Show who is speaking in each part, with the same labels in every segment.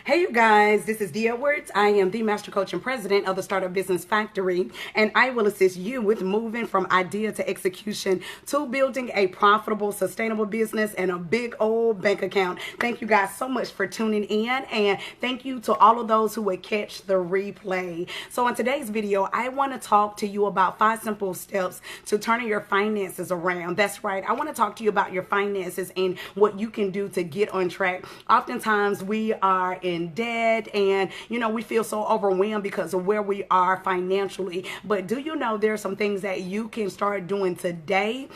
Speaker 1: Hey you guys, this is Dee Edwards. I am the Master Coach and President of the Startup Business Factory, and I will assist you with moving from idea to execution to building a profitable, sustainable business and a big old bank account. Thank you guys so much for tuning in, and thank you to all of those who would catch the replay. So in today's video, I want to talk to you about 5 simple steps to turning your finances around. That's right. I want to talk to you about your finances and what you can do to get on track. Oftentimes we are in debt and we feel so overwhelmed because of where we are financially, but do you know there are some things that you can start doing today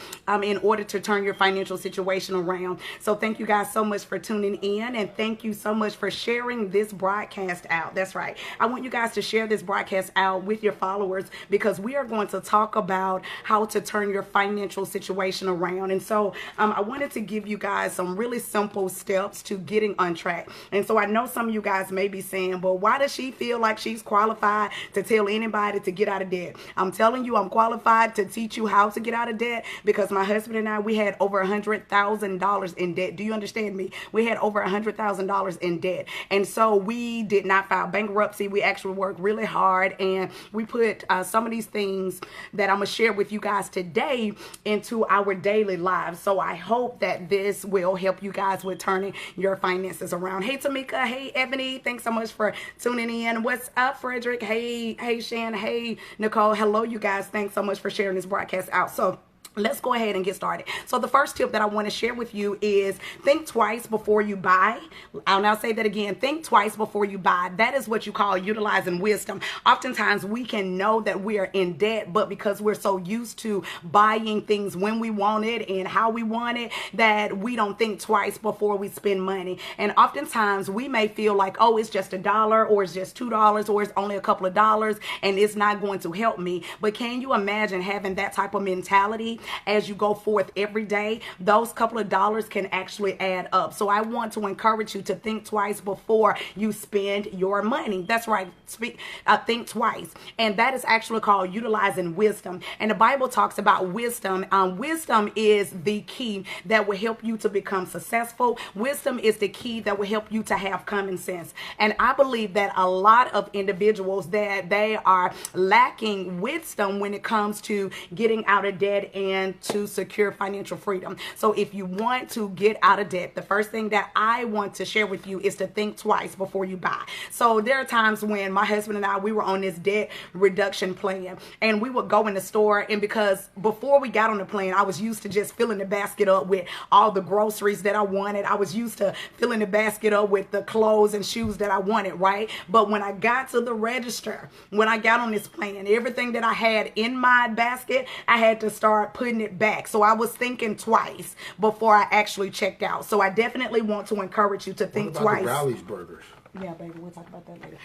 Speaker 1: in order to turn your financial situation around? So thank you guys so much for tuning in, and thank you so much for sharing this broadcast out. That's right, I want you guys to share this broadcast out with your followers, because we are going to talk about how to turn your financial situation around. And so I wanted to give you guys some really simple steps to getting on track. And so I know some of you guys may be saying, well, why does she feel like she's qualified to tell anybody to get out of debt? I'm telling you, I'm qualified to teach you how to get out of debt, because my husband and I, we had over $100,000 in debt. Do you understand me? We had over $100,000 in debt. And so we did not file bankruptcy. We actually worked really hard, and we put some of these things that I'm going to share with you guys today into our daily lives. So I hope that this will help you guys with turning your finances around. Hey, Tamika. Hey, Ebony. Thanks so much for tuning in. What's up, Frederick? Hey, Shan. Hey, Nicole. Hello, you guys. Thanks so much for sharing this broadcast out. So let's go ahead and get started. So the first tip that I want to share with you is think twice before you buy. I'll now say that again. Think twice before you buy. That is what you call utilizing wisdom. Oftentimes we can know that we are in debt, but because we're so used to buying things when we want it and how we want it, that we don't think twice before we spend money. And oftentimes we may feel like, oh, it's just $1, or it's just $2, or it's only a couple of dollars and it's not going to help me. But can you imagine having that type of mentality as you go forth every day? Those couple of dollars can actually add up. So I want to encourage you to think twice before you spend your money. That's right. Think twice. And that is actually called utilizing wisdom. And the Bible talks about wisdom. Wisdom is the key that will help you to become successful. Wisdom is the key that will help you to have common sense. And I believe that a lot of individuals, that they are lacking wisdom when it comes to getting out of debt and to secure financial freedom. So if you want to get out of debt, the first thing that I want to share with you is to think twice before you buy. So there are times when my husband and I, we were on this debt reduction plan, and we would go in the store, and because before we got on the plan, I was used to just filling the basket up with all the groceries that I wanted. I was used to filling the basket up with the clothes and shoes that I wanted, right? But when I got to the register, when I got on this plan, everything that I had in my basket, I had to start putting it back. So I was thinking twice before I actually checked out. So I definitely want to encourage you to think twice.
Speaker 2: What about the Rally's burgers?
Speaker 1: Yeah, baby, we'll talk about that later.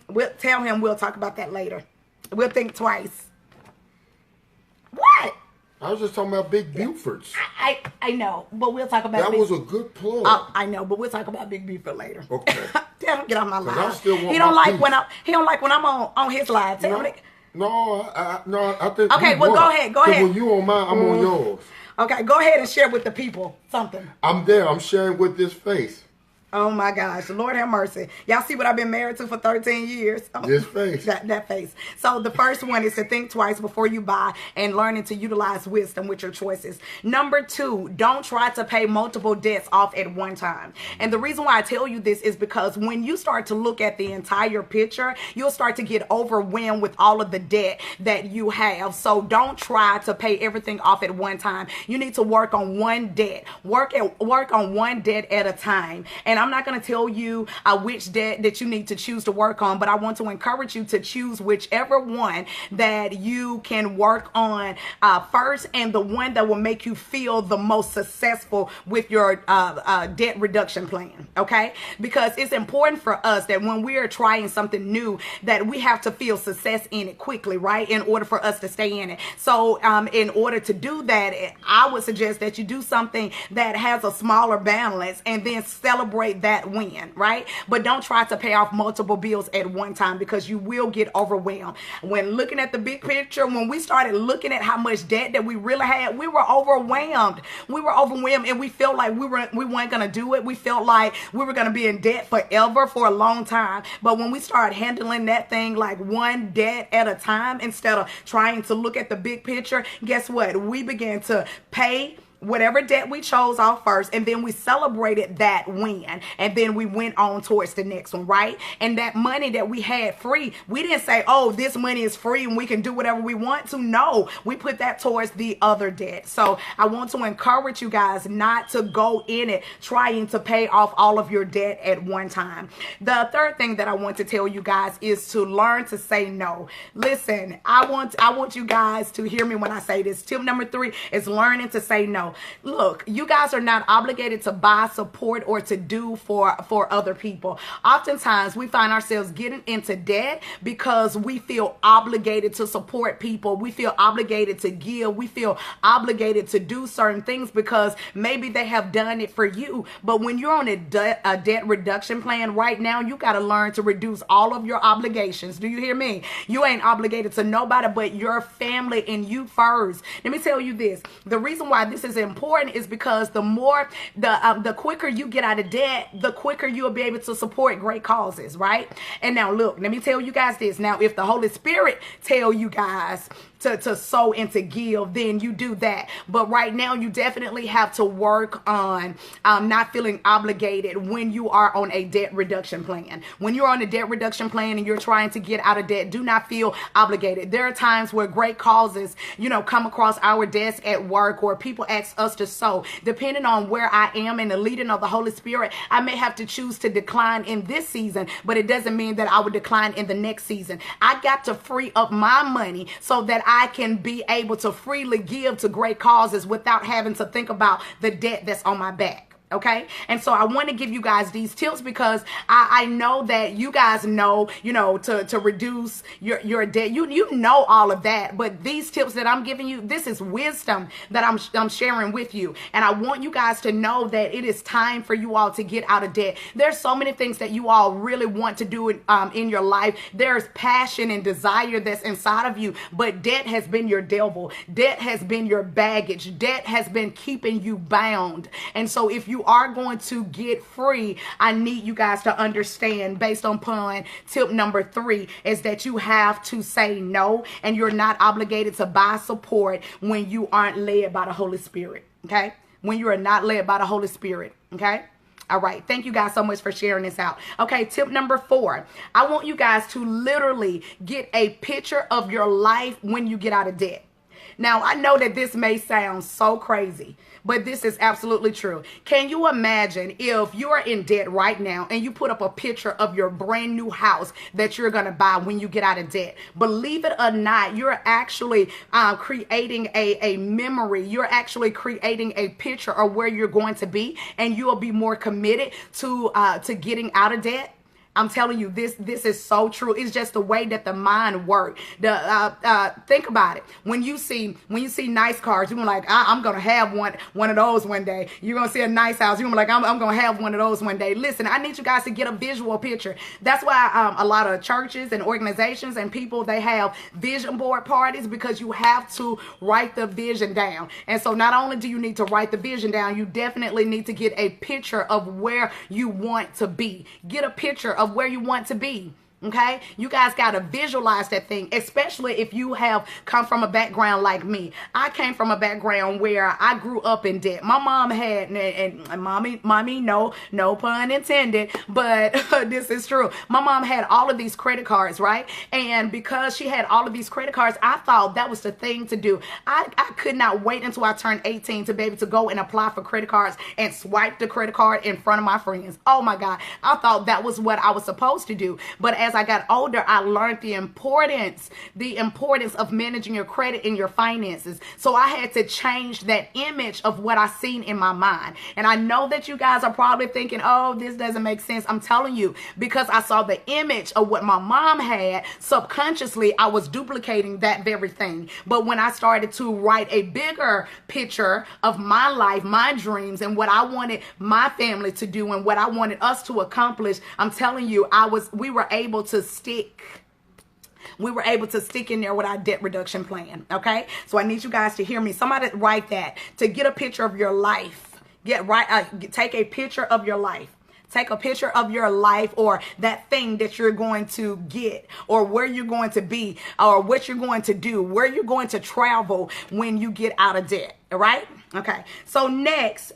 Speaker 1: We'll tell him we'll talk about that later. We'll think twice. What?
Speaker 2: I was just talking about Big Buford's.
Speaker 1: I know, but we'll talk about
Speaker 2: that. Was a good plug.
Speaker 1: I know, but we'll talk about Big Buford later.
Speaker 2: Okay.
Speaker 1: Tell him get on my live.
Speaker 2: I still want
Speaker 1: he don't like
Speaker 2: piece.
Speaker 1: he don't like when I'm on his live. Tell him.
Speaker 2: No, I think.
Speaker 1: Okay, well, go ahead.
Speaker 2: When you on mine, I'm on yours.
Speaker 1: Okay, go ahead and share with the people something.
Speaker 2: I'm there. I'm sharing with this face.
Speaker 1: Oh my gosh, Lord have mercy. Y'all see what I've been married to for 13 years? Oh,
Speaker 2: this face.
Speaker 1: That face. So the first one is to think twice before you buy, and learning to utilize wisdom with your choices. Number 2, don't try to pay multiple debts off at one time. And the reason why I tell you this is because when you start to look at the entire picture, you'll start to get overwhelmed with all of the debt that you have. So don't try to pay everything off at one time. You need to work on one debt. Work on one debt at a time. And I'm not going to tell you which debt that you need to choose to work on, but I want to encourage you to choose whichever one that you can work on first, and the one that will make you feel the most successful with your debt reduction plan. Okay? Because it's important for us that when we are trying something new, that we have to feel success in it quickly, right? In order for us to stay in it. So in order to do that, I would suggest that you do something that has a smaller balance, and then celebrate celebrate that win, right? But don't try to pay off multiple bills at one time, because you will get overwhelmed. When looking at the big picture, when we started looking at how much debt that we really had, we were overwhelmed. We were overwhelmed, and we felt like we weren't going to do it. We felt like we were going to be in debt forever, for a long time. But when we started handling that thing like one debt at a time, instead of trying to look at the big picture, guess what? We began to pay whatever debt we chose off first, and then we celebrated that win, and then we went on towards the next one, right? And that money that we had free, we didn't say, oh, this money is free and we can do whatever we want to. No, we put that towards the other debt. So I want to encourage you guys not to go in it trying to pay off all of your debt at one time. The third thing that I want to tell you guys is to learn to say no. Listen, I want you guys to hear me when I say this. Tip number 3 is learning to say no. Look, you guys are not obligated to buy, support, or to do for other people. Oftentimes, we find ourselves getting into debt because we feel obligated to support people. We feel obligated to give. We feel obligated to do certain things because maybe they have done it for you. But when you're on a debt reduction plan right now, you got to learn to reduce all of your obligations. Do you hear me? You ain't obligated to nobody but your family and you first. Let me tell you this. The reason why this is important is because the quicker you get out of debt, the quicker you'll be able to support great causes, right? And now look, let me tell you guys this. Now, if the Holy Spirit tell you guys to sow and to give, then you do that. But right now, you definitely have to work on not feeling obligated when you are on a debt reduction plan. When you're on a debt reduction plan and you're trying to get out of debt, do not feel obligated. There are times where great causes, come across our desk at work, or people ask us to sow. Depending on where I am in the leading of the Holy Spirit, I may have to choose to decline in this season, but it doesn't mean that I would decline in the next season. I got to free up my money so that I can be able to freely give to great causes without having to think about the debt that's on my back. Okay. And so I want to give you guys these tips because I know that you guys know, to reduce your debt. You know all of that, but these tips that I'm giving you, this is wisdom that I'm sharing with you. And I want you guys to know that it is time for you all to get out of debt. There's so many things that you all really want to do in your life. There's passion and desire that's inside of you, but debt has been your devil. Debt has been your baggage. Debt has been keeping you bound. And so if you are going to get free, I need you guys to understand, based upon tip number 3, is that you have to say no, and you're not obligated to buy support when you aren't led by the Holy Spirit. Okay? When you are not led by the Holy Spirit. Okay? All right. Thank you guys so much for sharing this out. Okay. Tip number 4. I want you guys to literally get a picture of your life when you get out of debt. Now, I know that this may sound so crazy, but this is absolutely true. Can you imagine if you are in debt right now and you put up a picture of your brand new house that you're going to buy when you get out of debt? Believe it or not, you're actually creating a memory. You're actually creating a picture of where you're going to be, and you'll be more committed to getting out of debt. I'm telling you, this is so true. It's just the way that the mind works. Think about it. When you see nice cars, you're like, I'm gonna have one of those one day. You're gonna see a nice house. You're gonna be like, I'm gonna have one of those one day. Listen, I need you guys to get a visual picture. That's why a lot of churches and organizations and people, they have vision board parties, because you have to write the vision down. And so not only do you need to write the vision down, you definitely need to get a picture of where you want to be. Get a picture of where you want to be. Okay, you guys got to visualize that thing, especially if you have come from a background like me. I came from a background where I grew up in debt. My mom had, and mommy, no pun intended, but this is true. My mom had all of these credit cards, right? And because she had all of these credit cards, I thought that was the thing to do. I could not wait until I turned 18 to be able to go and apply for credit cards and swipe the credit card in front of my friends. Oh my God. I thought that was what I was supposed to do. But as I got older, I learned the importance of managing your credit and your finances. So I had to change that image of what I seen in my mind. And I know that you guys are probably thinking, oh, this doesn't make sense. I'm telling you, because I saw the image of what my mom had, subconsciously, I was duplicating that very thing. But when I started to write a bigger picture of my life, my dreams, and what I wanted my family to do and what I wanted us to accomplish, I'm telling you, we were able to stick in there with our debt reduction plan. Okay, so I need you guys to hear me. Somebody write that. To get a picture of your life, take a picture of your life. Take a picture of your life, or that thing that you're going to get, or where you're going to be, or what you're going to do, where you're going to travel when you get out of debt. All right? Okay. So next,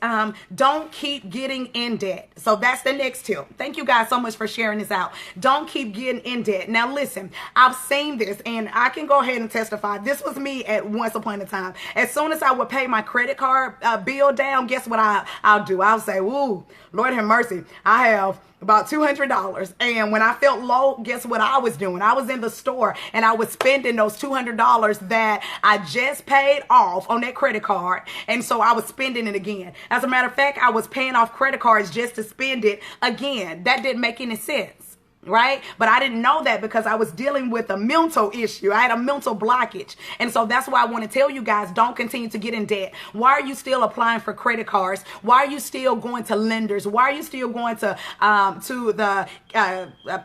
Speaker 1: don't keep getting in debt. So that's the next tip. Thank you guys so much for sharing this out. Don't keep getting in debt. Now listen, I've seen this, and I can go ahead and testify. This was me at once upon a time. As soon as I would pay my credit card bill down, guess what I'll do? I'll say, "Woo, Lord have mercy. I have about $200. And when I felt low, guess what I was doing? I was in the store and I was spending those $200 that I just paid off on that credit card. And so I was spending it again. As a matter of fact, I was paying off credit cards just to spend it again. That didn't make any sense. Right? But I didn't know that because I was dealing with a mental issue. I had a mental blockage. And so that's why I want to tell you guys, don't continue to get in debt. Why are you still applying for credit cards? Why are you still going to lenders? Why are you still going to the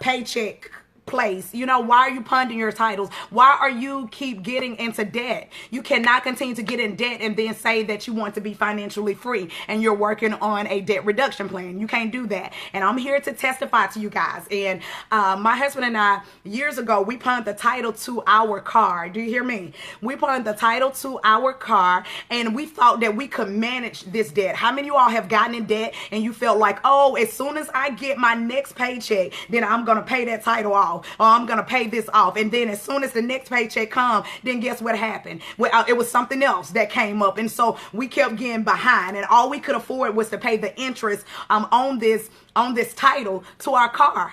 Speaker 1: paycheck place? You know, why are you punting your titles? Why are you keep getting into debt? You cannot continue to get in debt and then say that you want to be financially free and you're working on a debt reduction plan. You can't do that. And I'm here to testify to you guys. And my husband and I, years ago, we punted the title to our car. Do you hear me? We punted the title to our car, and we thought that we could manage this debt. How many of you all have gotten in debt and you felt like, oh, as soon as I get my next paycheck, then I'm going to pay that title off, or I'm going to pay this off. And then as soon as the next paycheck comes, then guess what happened? Well, it was something else that came up. And so we kept getting behind, and all we could afford was to pay the interest on this title to our car.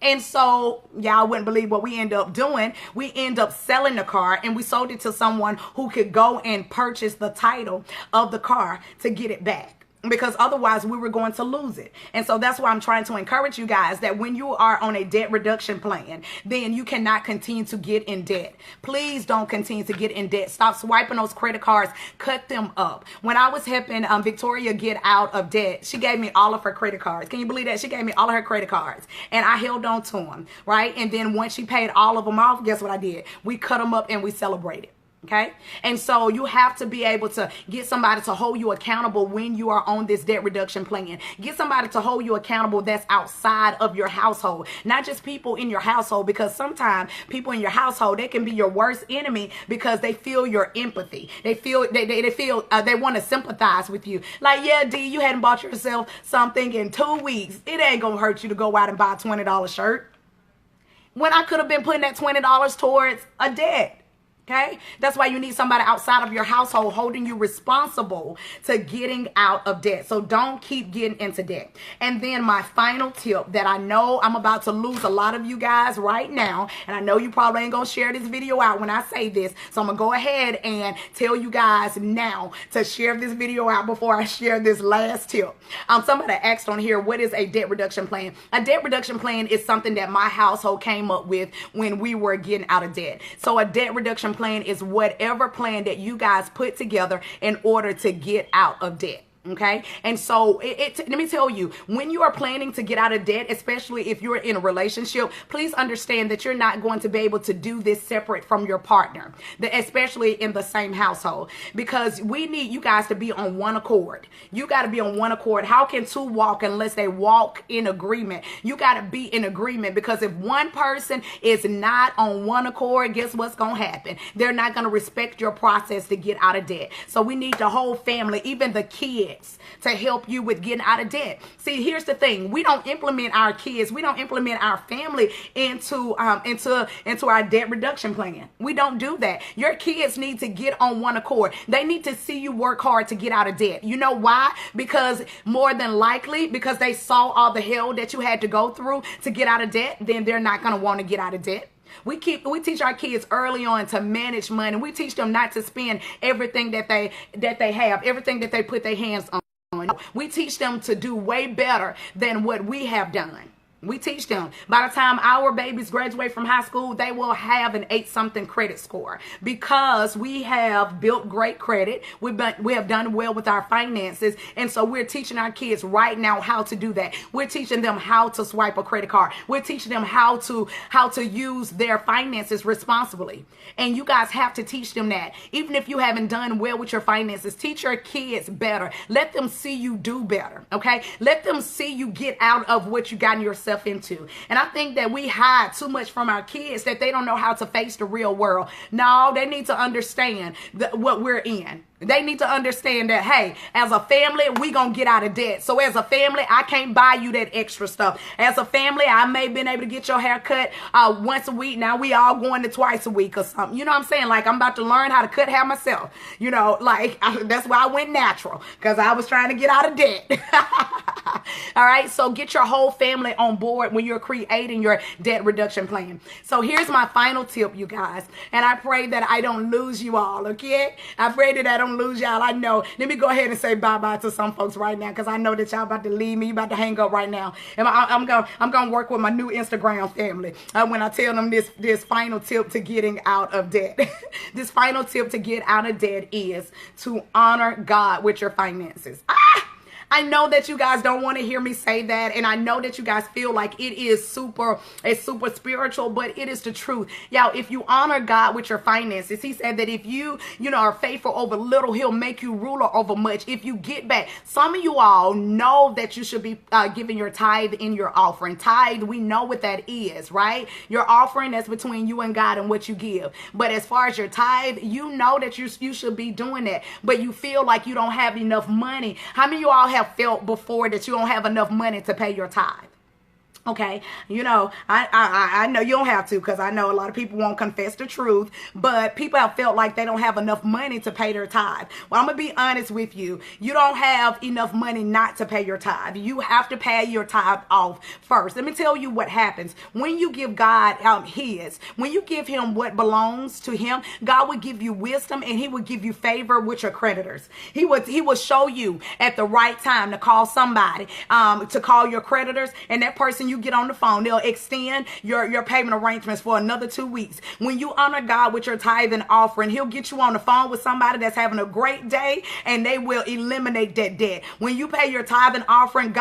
Speaker 1: And so y'all wouldn't believe what we end up doing. We end up selling the car, and we sold it to someone who could go and purchase the title of the car to get it back, because otherwise we were going to lose it. And so that's why I'm trying to encourage you guys that when you are on a debt reduction plan, then you cannot continue to get in debt. Please don't continue to get in debt. Stop swiping those credit cards. Cut them up. When I was helping Victoria get out of debt, she gave me all of her credit cards. Can you believe that? She gave me all of her credit cards, and I held on to them, right? And then once she paid all of them off, guess what I did? We cut them up and we celebrated. Okay. And so you have to be able to get somebody to hold you accountable when you are on this debt reduction plan. Get somebody to hold you accountable that's outside of your household, not just people in your household, because sometimes people in your household, they can be your worst enemy because they feel your empathy. They feel they want to sympathize with you. Like, yeah, D, you hadn't bought yourself something in 2 weeks. It ain't going to hurt you to go out and buy a $20 shirt, when I could have been putting that $20 towards a debt. Okay? That's why you need somebody outside of your household holding you responsible to getting out of debt. So don't keep getting into debt. And then my final tip that I know I'm about to lose a lot of you guys right now, and I know you probably ain't going to share this video out when I say this, so I'm going to go ahead and tell you guys now to share this video out before I share this last tip. Somebody asked on here, what is a debt reduction plan? A debt reduction plan is something that my household came up with when we were getting out of debt. So a debt reduction plan is whatever plan that you guys put together in order to get out of debt. Okay. And so let me tell you, when you are planning to get out of debt, especially if you're in a relationship, please understand that you're not going to be able to do this separate from your partner, especially in the same household, because we need you guys to be on one accord. You got to be on one accord. How can two walk unless they walk in agreement? You got to be in agreement, because if one person is not on one accord, guess what's going to happen? They're not going to respect your process to get out of debt. So we need the whole family, even the kids, habits to help you with getting out of debt. See, here's the thing. We don't implement our kids. We don't implement our family into our debt reduction plan. We don't do that. Your kids need to get on one accord. They need to see you work hard to get out of debt. You know why? Because more than likely, because they saw all the hell that you had to go through to get out of debt, then they're not going to want to get out of debt. We teach our kids early on to manage money. We teach them not to spend everything that they have, everything that they put their hands on. We teach them to do way better than what we have done. We teach them by the time our babies graduate from high school, they will have an 8-something credit score because we have built great credit. We have done well with our finances. And so we're teaching our kids right now how to do that. We're teaching them how to swipe a credit card. We're teaching them how to use their finances responsibly. And you guys have to teach them that. Even if you haven't done well with your finances, teach your kids better. Let them see you do better. Okay? Let them see you get out of what you got yourself into. And I think that we hide too much from our kids that they don't know how to face the real world. No, they need to understand what we're in. They need to understand that, hey, as a family, we gonna get out of debt. So as a family, I can't buy you that extra stuff. As a family, I may have been able to get your hair cut once a week. Now we all going to twice a week or something. You know what I'm saying? Like, I'm about to learn how to cut hair myself. You know, like, that's why I went natural, because I was trying to get out of debt. All right, so get your whole family on board when you're creating your debt reduction plan. So here's my final tip, you guys, and I pray that I don't lose you all, okay? I pray that I don't lose y'all. I know. Let me go ahead and say bye-bye to some folks right now, because I know that y'all about to leave me. You about to hang up right now. And I'm gonna work with my new Instagram family when I tell them this final tip to getting out of debt. This final tip to get out of debt is to honor God with your finances. I know that you guys don't want to hear me say that, and I know that you guys feel like it's super spiritual, but it is the truth. Y'all, if you honor God with your finances, he said that if you are faithful over little, he'll make you ruler over much. If you get back, some of you all know that you should be giving your tithe in your offering. Tithe, we know what that is, right? Your offering, that's between you and God and what you give. But as far as your tithe, you know that you should be doing that, but you feel like you don't have enough money. How many of you all have felt before that you don't have enough money to pay your tithe? Okay, you know, I know you don't have to, because I know a lot of people won't confess the truth, but people have felt like they don't have enough money to pay their tithe. Well, I'm going to be honest with you. You don't have enough money not to pay your tithe. You have to pay your tithe off first. Let me tell you what happens. When you give God when you give him what belongs to him, God will give you wisdom, and he will give you favor with your creditors. He will show you at the right time to call somebody, to call your creditors, and that person, you get on the phone, they'll extend your payment arrangements for another 2 weeks. When you honor God with your tithe and offering, he'll get you on the phone with somebody that's having a great day, and they will eliminate that debt. When you pay your tithe and offering,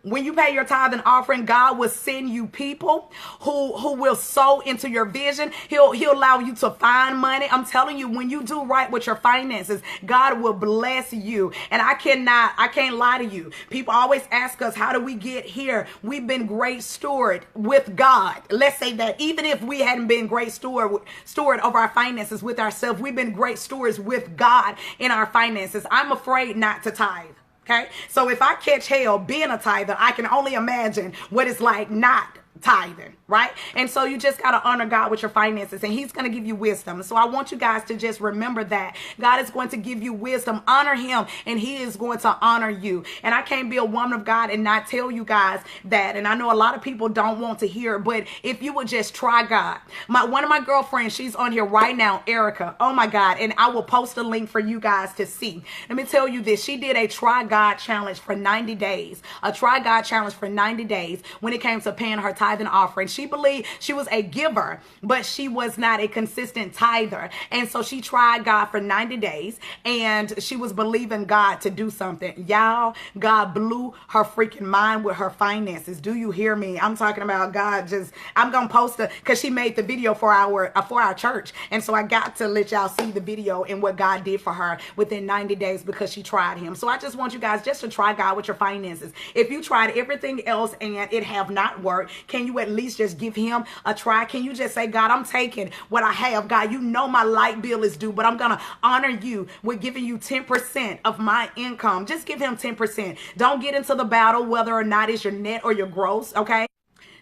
Speaker 1: When you pay your tithe and offering, God will send you people who will sow into your vision. He'll allow you to find money. I'm telling you, when you do right with your finances, God will bless you. And I can't lie to you. People always ask us, how do we get here? We've been great steward with God. Let's say that even if we hadn't been great steward over our finances with ourselves, we've been great stewards with God in our finances. I'm afraid not to tithe. Okay, so if I catch hell being a tither, I can only imagine what it's like not tithing, right? And so you just got to honor God with your finances, and he's going to give you wisdom. So I want you guys to just remember that God is going to give you wisdom. Honor him, and he is going to honor you. And I can't be a woman of God and not tell you guys that. And I know a lot of people don't want to hear it, but if you would just try God. One of my girlfriends, she's on here right now, Erica. Oh my God. And I will post a link for you guys to see. Let me tell you this. She did a try God challenge for 90 days. A try God challenge for 90 days when it came to paying her tithe and offering. She believed she was a giver, but she was not a consistent tither. And so she tried God for 90 days, and she was believing God to do something. Y'all, God blew her freaking mind with her finances. Do you hear me? I'm talking about God I'm going to post it because she made the video for our church. And so I got to let y'all see the video and what God did for her within 90 days because she tried him. So I just want you guys just to try God with your finances. If you tried everything else and it have not worked, can you at least just give him a try? Can you just say, God, I'm taking what I have. God, you know my light bill is due, but I'm going to honor you with giving you 10% of my income. Just give him 10%. Don't get into the battle whether or not it's your net or your gross, okay?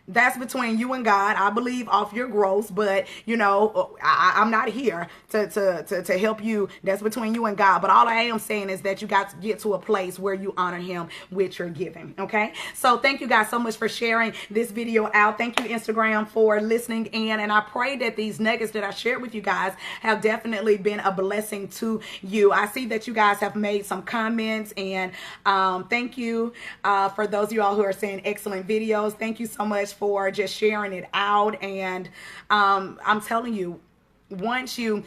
Speaker 1: That's between you and God. I believe off your gross, but you know, I'm not here to help you. That's between you and God. But all I am saying is that you got to get to a place where you honor him with your giving. Okay. So thank you guys so much for sharing this video out. Thank you, Instagram, for listening in. And I pray that these nuggets that I shared with you guys have definitely been a blessing to you. I see that you guys have made some comments, and thank you for those of you all who are saying excellent videos. Thank you so much for just sharing it out. And I'm telling you, once you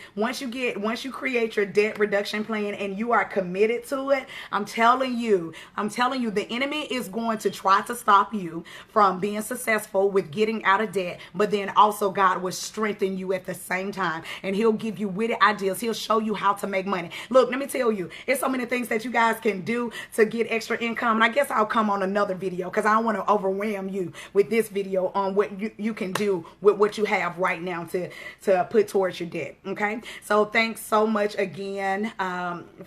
Speaker 1: create your debt reduction plan and you are committed to it, I'm telling you, the enemy is going to try to stop you from being successful with getting out of debt, but then also God will strengthen you at the same time, and he'll give you witty ideas. He'll show you how to make money. Look, let me tell you, it's so many things that you guys can do to get extra income, and I guess I'll come on another video because I don't want to overwhelm you with this video on what you can do with what you have right now to put towards your debt. Okay, so thanks so much again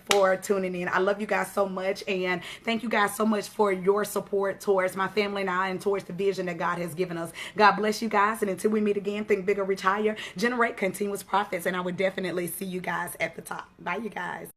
Speaker 1: for tuning in. I love you guys so much, and thank you guys so much for your support towards my family and I, and towards the vision that God has given us. God bless you guys, and until we meet again, think bigger, reach higher, generate continuous profits, and I would definitely see you guys at the top. Bye, you guys.